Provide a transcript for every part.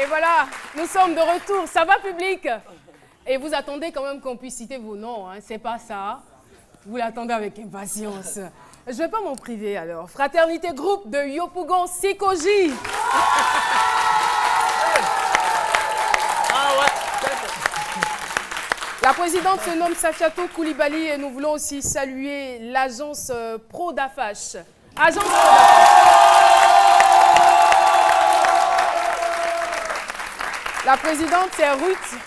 Et voilà, nous sommes de retour. Ça va, public? Et vous attendez quand même qu'on puisse citer vos noms, hein. C'est pas ça. Vous l'attendez avec impatience. Je ne vais pas m'en priver alors. Fraternité groupe de Yopougon Sikoji. La présidente se nomme Safiatou Koulibaly et nous voulons aussi saluer l'agence Pro d'Afache. Agence Pro d'Afache. La présidente, c'est Ruth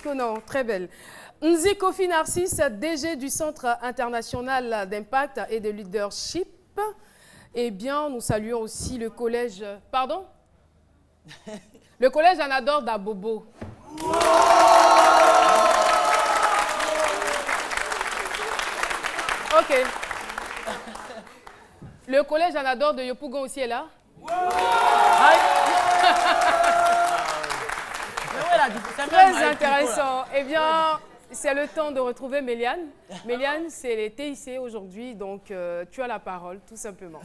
Conan, très belle. Nzi Kofi Narcisse, DG du Centre international d'impact et de leadership. Eh bien, nous saluons aussi le collège... Pardon? Le collège Anador d'Abobo. Ok. Le collège Anador de Yopougon aussi est là? Très intéressant. Eh bien, c'est le temps de retrouver Méliane. Méliane, c'est les TIC aujourd'hui, donc tu as la parole, tout simplement.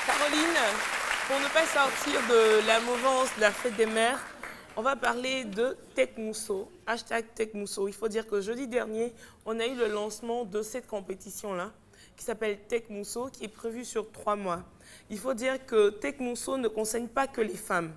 Caroline, pour ne pas sortir de la mouvance de la fête des mères, on va parler de Tekmousso, hashtag Tekmousso. Il faut dire que jeudi dernier, on a eu le lancement de cette compétition-là, qui s'appelle Tekmousso, qui est prévue sur 3 mois. Il faut dire que Tekmousso ne concerne pas que les femmes.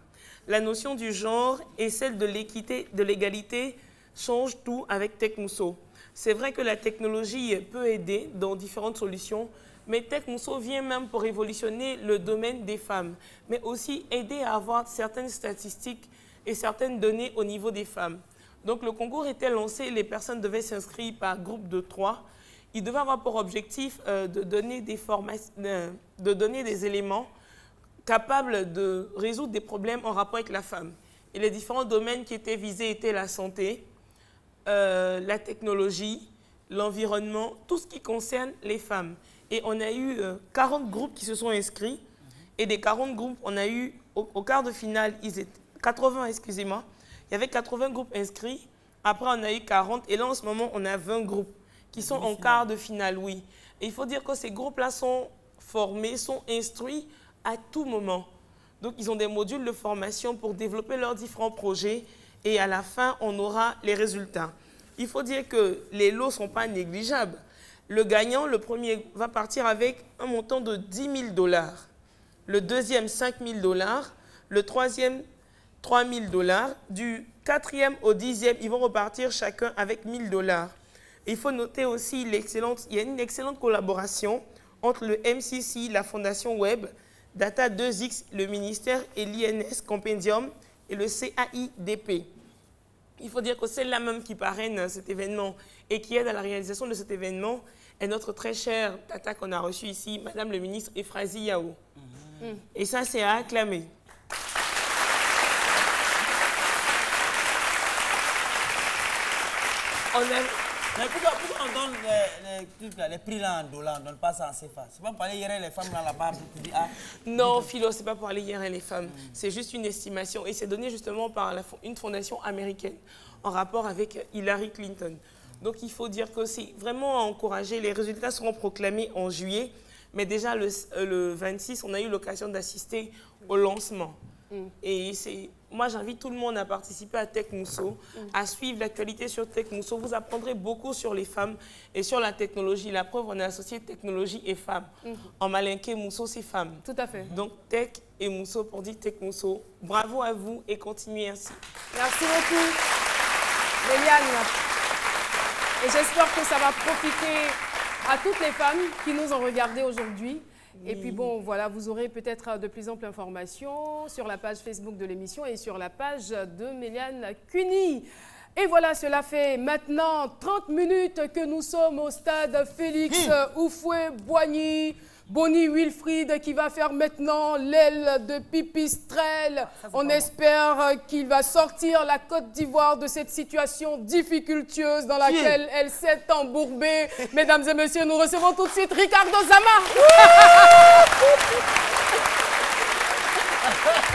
La notion du genre et celle de l'équité, de l'égalité change tout avec Tekmousso. C'est vrai que la technologie peut aider dans différentes solutions, mais Tekmousso vient même pour révolutionner le domaine des femmes, mais aussi aider à avoir certaines statistiques et certaines données au niveau des femmes. Donc le concours était lancé, les personnes devaient s'inscrire par groupe de 3. Il devait avoir pour objectif de donner des éléments capables de résoudre des problèmes en rapport avec la femme. Et les différents domaines qui étaient visés étaient la santé, la technologie, l'environnement, tout ce qui concerne les femmes. Et on a eu 40 groupes qui se sont inscrits. Et des 40 groupes, on a eu, au quart de finale, 80, excusez-moi. Il y avait 80 groupes inscrits. Après, on a eu 40. Et là, en ce moment, on a 20 groupes qui sont en quart de finale, oui. Et il faut dire que ces groupes-là sont formés, sont instruits à tout moment. Donc, ils ont des modules de formation pour développer leurs différents projets. Et à la fin, on aura les résultats. Il faut dire que les lots ne sont pas négligeables. Le gagnant, le premier, va partir avec un montant de 10 000 $. Le deuxième, 5 000 $. Le troisième, 3 000 $. Du 4e au 10e, ils vont repartir chacun avec 1 000 $. Il faut noter aussi il y a une excellente collaboration entre le MCC, la Fondation Web, Data 2X, le ministère et l'INS Compendium et le CAIDP. Il faut dire que c'est la même qui parraine cet événement et qui aide à la réalisation de cet événement est notre très chère Tata qu'on a reçue ici, Madame le ministre Ephrasie Yao. Et ça, c'est à acclamer. Mais pourquoi on donne les prix là en dollars, on ne donne pas ça en CFA? C'est pas pour aller hier les femmes là-bas pour dire ah. Non, Philo, c'est pas pour aller hier les femmes. C'est juste une estimation et c'est donné justement par une fondation américaine en rapport avec Hillary Clinton. Donc il faut dire que c'est vraiment à encourager. Les résultats seront proclamés en juillet, mais déjà le 26, on a eu l'occasion d'assister au lancement. Et moi, j'invite tout le monde à participer à Tekmousso, à suivre l'actualité sur Tekmousso. Vous apprendrez beaucoup sur les femmes et sur la technologie. La preuve, on a associé technologie et femmes. En malinké, Mousso, c'est femmes. Tout à fait. Donc, Tech et Mousso pour dire Tekmousso. Bravo à vous et continuez ainsi. Merci beaucoup, Méliane. Et j'espère que ça va profiter à toutes les femmes qui nous ont regardées aujourd'hui. Et puis bon, voilà, vous aurez peut-être de plus amples informations sur la page Facebook de l'émission et sur la page de Méliane Cuny. Et voilà, cela fait maintenant 30 minutes que nous sommes au stade Félix Houphouët-Boigny. Bonnie Wilfried qui va faire maintenant l'aile de Pipistrel. On espère qu'il va sortir la Côte d'Ivoire de cette situation difficultueuse dans laquelle elle s'est embourbée. Mesdames et messieurs, nous recevons tout de suite Ricardo Zama.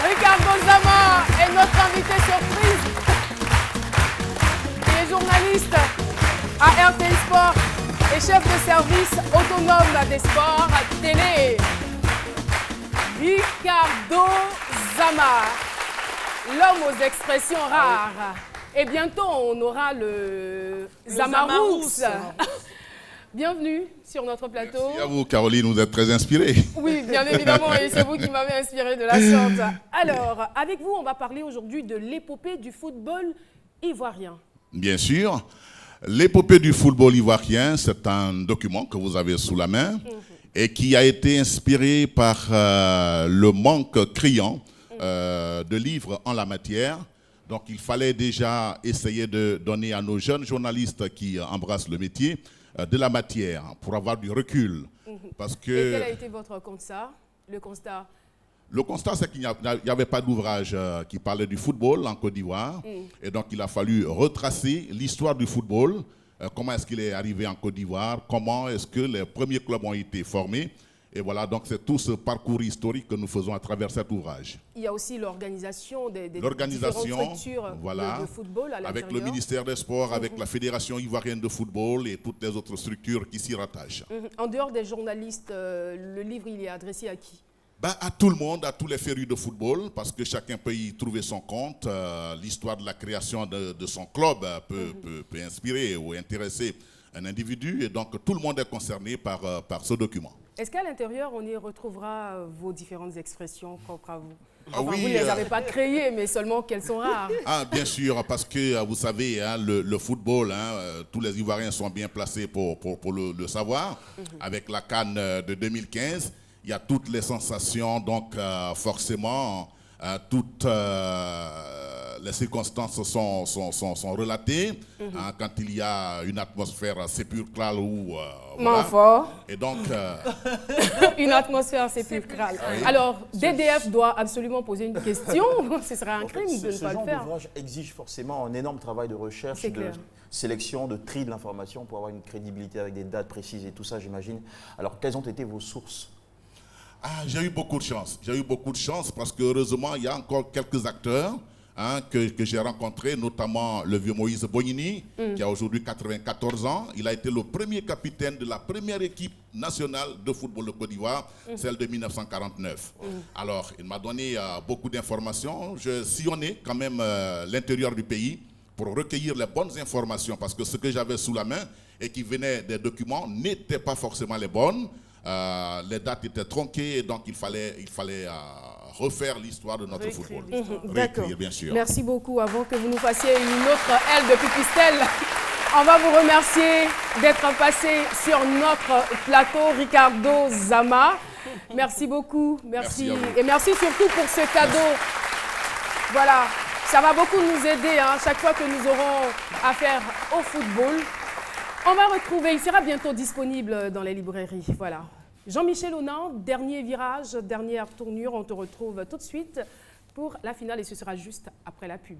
Ricardo Zama est notre invité surprise. Il est journaliste à RTL Sport. et chef de service autonome des sports télé, Ricardo Zama, l'homme aux expressions rares. Et bientôt, on aura le Zamarous. Bienvenue sur notre plateau. Merci à vous, Caroline, vous êtes très inspirée. Oui, bien évidemment, et c'est vous qui m'avez inspiré de la sorte. Alors, avec vous, on va parler aujourd'hui de l'épopée du football ivoirien. Bien sûr. L'épopée du football ivoirien, c'est un document que vous avez sous la main et qui a été inspiré par le manque criant de livres en la matière. Donc, il fallait déjà essayer de donner à nos jeunes journalistes qui embrassent le métier de la matière pour avoir du recul. Parce que, et quel a été votre constat, le constat? Le constat, c'est qu'il n'y avait pas d'ouvrage qui parlait du football en Côte d'Ivoire. Et donc, il a fallu retracer l'histoire du football. Comment est-ce qu'il est arrivé en Côte d'Ivoire? Comment est-ce que les premiers clubs ont été formés? Et voilà, donc c'est tout ce parcours historique que nous faisons à travers cet ouvrage. Il y a aussi l'organisation des différentes structures de football à l'intérieur. Avec le ministère des Sports, avec la Fédération ivoirienne de football et toutes les autres structures qui s'y rattachent. En dehors des journalistes, le livre, il est adressé à qui? À tout le monde, à tous les férus de football, parce que chacun peut y trouver son compte. L'histoire de la création de son club peut inspirer ou intéresser un individu. Et donc, tout le monde est concerné par ce document. Est-ce qu'à l'intérieur, on y retrouvera vos différentes expressions propres à vous? Ah oui, vous ne les avez pas créées, mais seulement qu'elles sont rares. Ah, bien sûr, parce que vous savez, hein, le football, tous les Ivoiriens sont bien placés pour le savoir. Avec la CAN de 2015, il y a toutes les sensations, donc forcément, toutes les circonstances sont relatées. Quand il y a une atmosphère sépulcrale ou... Fort. Et donc... une atmosphère sépulcrale. Oui. Alors, DDF doit absolument poser une question. Ce serait un crime de ne pas le faire. Ce genre d'ouvrage exige forcément un énorme travail de recherche, de sélection, de tri de l'information pour avoir une crédibilité avec des dates précises et tout ça, j'imagine. Alors, quelles ont été vos sources? J'ai eu beaucoup de chance. J'ai eu beaucoup de chance parce que heureusement, il y a encore quelques acteurs que j'ai rencontrés, notamment le vieux Moïse Bognini, qui a aujourd'hui 94 ans. Il a été le premier capitaine de la première équipe nationale de football de Côte d'Ivoire, celle de 1949. Alors, il m'a donné beaucoup d'informations. Je sillonnais quand même l'intérieur du pays pour recueillir les bonnes informations parce que ce que j'avais sous la main et qui venait des documents n'étaient pas forcément les bonnes. Les dates étaient tronquées et donc il fallait refaire l'histoire de notre football. D'accord. Bien sûr. Merci beaucoup. Avant que vous nous fassiez une autre aile de Pipistel, on va vous remercier d'être passé sur notre plateau, Ricardo Zama. Merci beaucoup. Merci. Et merci surtout pour ce cadeau. Voilà. Ça va beaucoup nous aider chaque fois que nous aurons affaire au football. On va retrouver, il sera bientôt disponible dans les librairies. Voilà. Jean-Michel Aunan, dernier virage, dernière tournure. On te retrouve tout de suite pour la finale et ce sera juste après la pub.